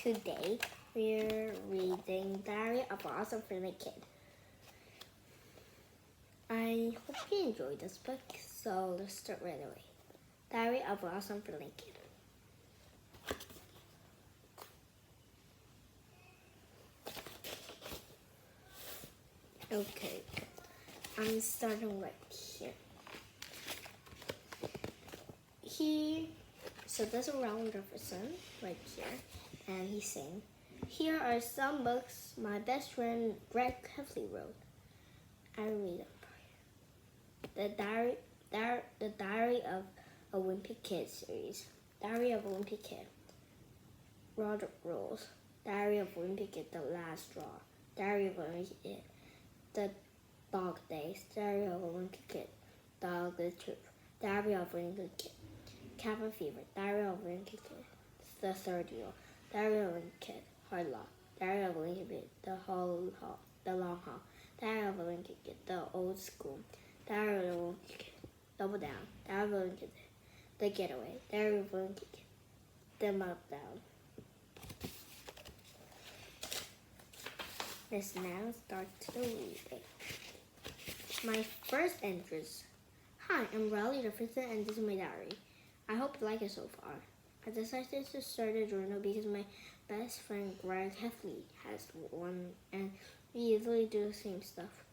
Today we're reading Diary of an Awesome Friendly Kid. I hope you enjoyed this book, so let's start right away. Diary of an Awesome Friendly Kid. Okay, I'm starting right here. So there's a Round Jefferson right here, and he's saying, "Here are some books my best friend Greg Heffley wrote." I read it. The Diary of a Wimpy Kid series. Diary of a Wimpy Kid. Robert Rules. Diary of a Wimpy Kid, The Last Straw. Diary of a Wimpy Kid, The Dog Days. Diary of a Wimpy Kid, Dog the Truth. Diary of a Wimpy Kid, Cabin Fever. Diary of a Wimpy Kid, The Third Wheel. Diary of a Wimpy Kid, Hard Lock. Diary of a Wimpy Kid, The Long Haul. Diary of a Wimpy Kid, The Old School. Diary of a Wimpy Kid, Double Down. Diary of a Wimpy Kid, The Getaway. Diary of a Wimpy Kid, The Meltdown. Let's now start the reading. My first entries. Hi, I'm Riley Jefferson, and this is my diary. I hope you like it so far. I decided to start a journal because my best friend Greg Heffley has one, and we usually do the same stuff.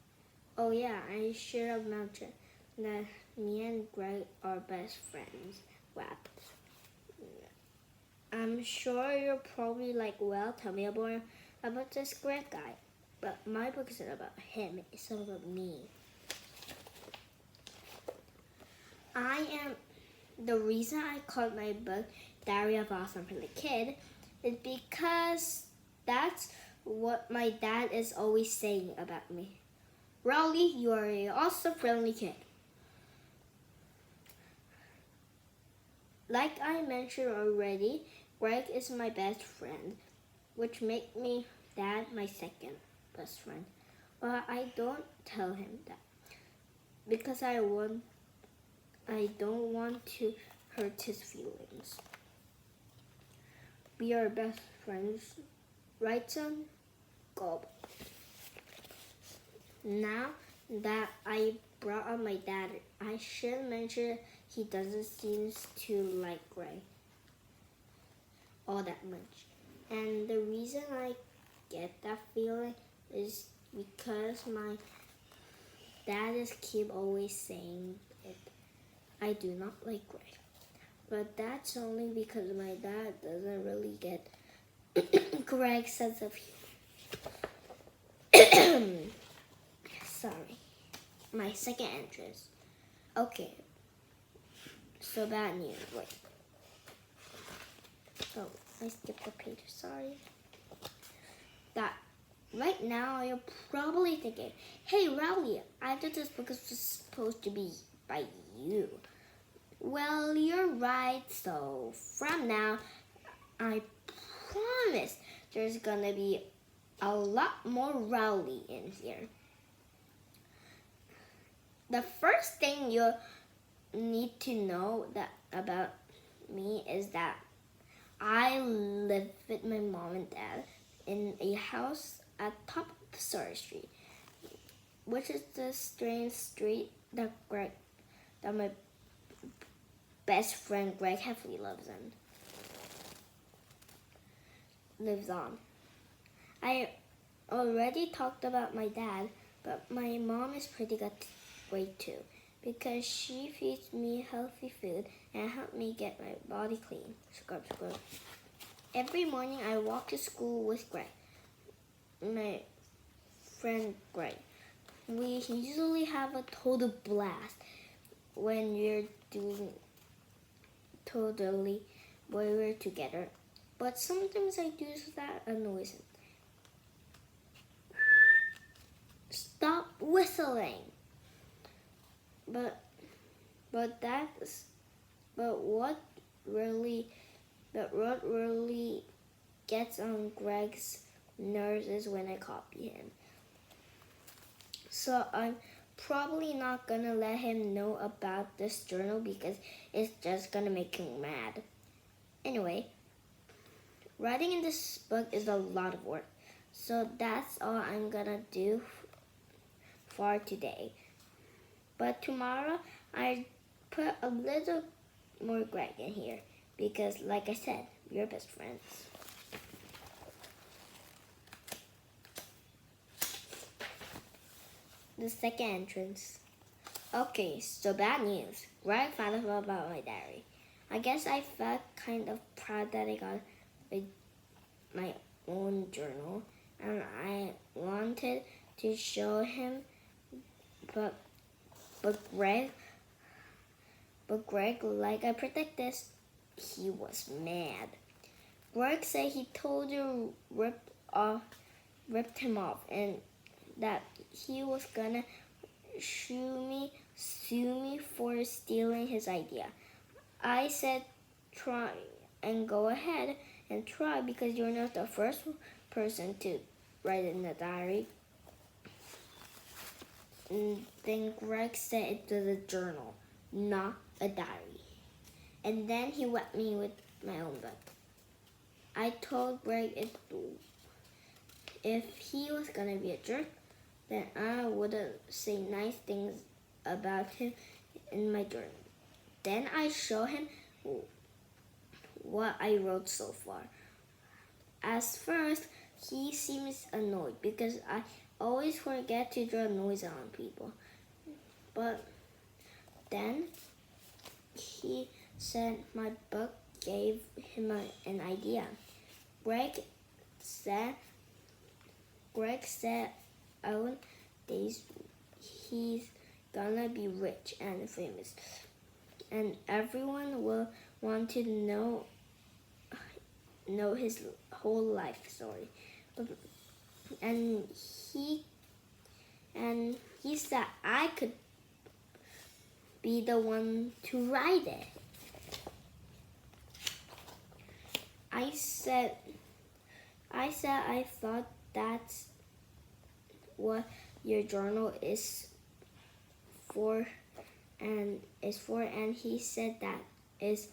Oh yeah, I should have mentioned that me and Greg are best friends. Rap. I'm sure you're probably like, well, tell me about this Greg guy. But my book isn't about him, it's about me. The reason I called my book Diary of Awesome Friendly Kid is because that's what my dad is always saying about me. Rowley, you are an awesome friendly kid. Like I mentioned already, Greg is my best friend, which makes me Dad my second best friend. But I don't tell him that because I don't want to hurt his feelings. We are best friends, right, son? Go. Now that I brought up my dad, I should mention he doesn't seem to like Greg all that much. And the reason I get that feeling is because my dad is keep always saying it. I do not like Greg. But that's only because my dad doesn't really get Greg's sense of humor. Sorry. My second entrance. Okay. So bad news. Wait. Oh, I skipped a page. Sorry. That right now you're probably thinking, "Hey Rowley, I thought this book was supposed to be by you." Well, you're right. So from now, I promise there's gonna be a lot more Rowley in here. The first thing you need to know about me is that I live with my mom and dad in a house at top of Surrey Street, which is the strange street that my best friend Greg Heffley lives on. I already talked about my dad, but my mom is pretty great too, because she feeds me healthy food and helps me get my body clean. Scrub. Every morning I walk to school with Greg, my friend Greg. We usually have a total blast when we're together. But sometimes I do that annoys him. Stop whistling. But what really gets on Greg's nerves is when I copy him. So I'm probably not gonna let him know about this journal because it's just gonna make him mad. Anyway, Writing in this book is a lot of work. So that's all I'm gonna do for today. But tomorrow I put a little more Greg in here because, like I said, we're best friends. The second entrance. Okay, so bad news. Greg found out about my diary. I guess I felt kind of proud that I got my own journal, and I wanted to show him, but Greg, like I predicted, he was mad. Greg said he told you ripped him off, and that he was gonna sue me for stealing his idea. I said, try and go ahead and try because you're not the first person to write in the diary. And then Greg said it was a journal, not a diary. And then he whacked me with my own book. I told Greg if he was gonna be a jerk, then I wouldn't say nice things about him in my journal. Then I show him what I wrote so far. At first, he seems annoyed because I always forget to draw noise on people. But then he said my book gave him an idea. Greg said one days he's gonna be rich and famous, and everyone will want to know his whole life story. And he said I could be the one to write it. I said I thought that's what your journal is for, and he said that is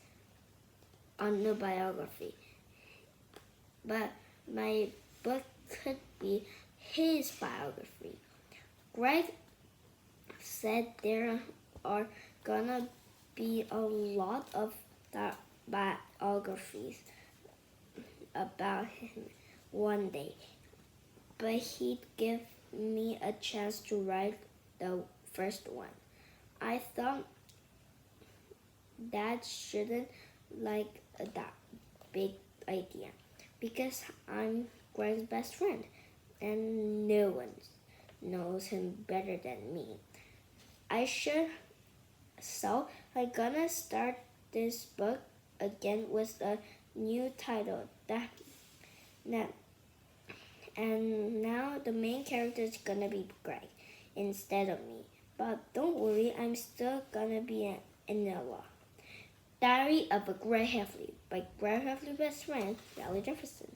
autobiography. But my book could be his biography. Greg said there are gonna be a lot of biographies about him one day, but he'd give me a chance to write the first one. I thought that shouldn't like that big idea because I'm Greg's best friend and no one knows him better than me. So I'm gonna start this book again with a new title and now the main character is gonna be Greg instead of me. But don't worry, I'm still gonna be an Ella. Diary of a Greg Heffley by Greg Heffley's best friend, Sally Jefferson.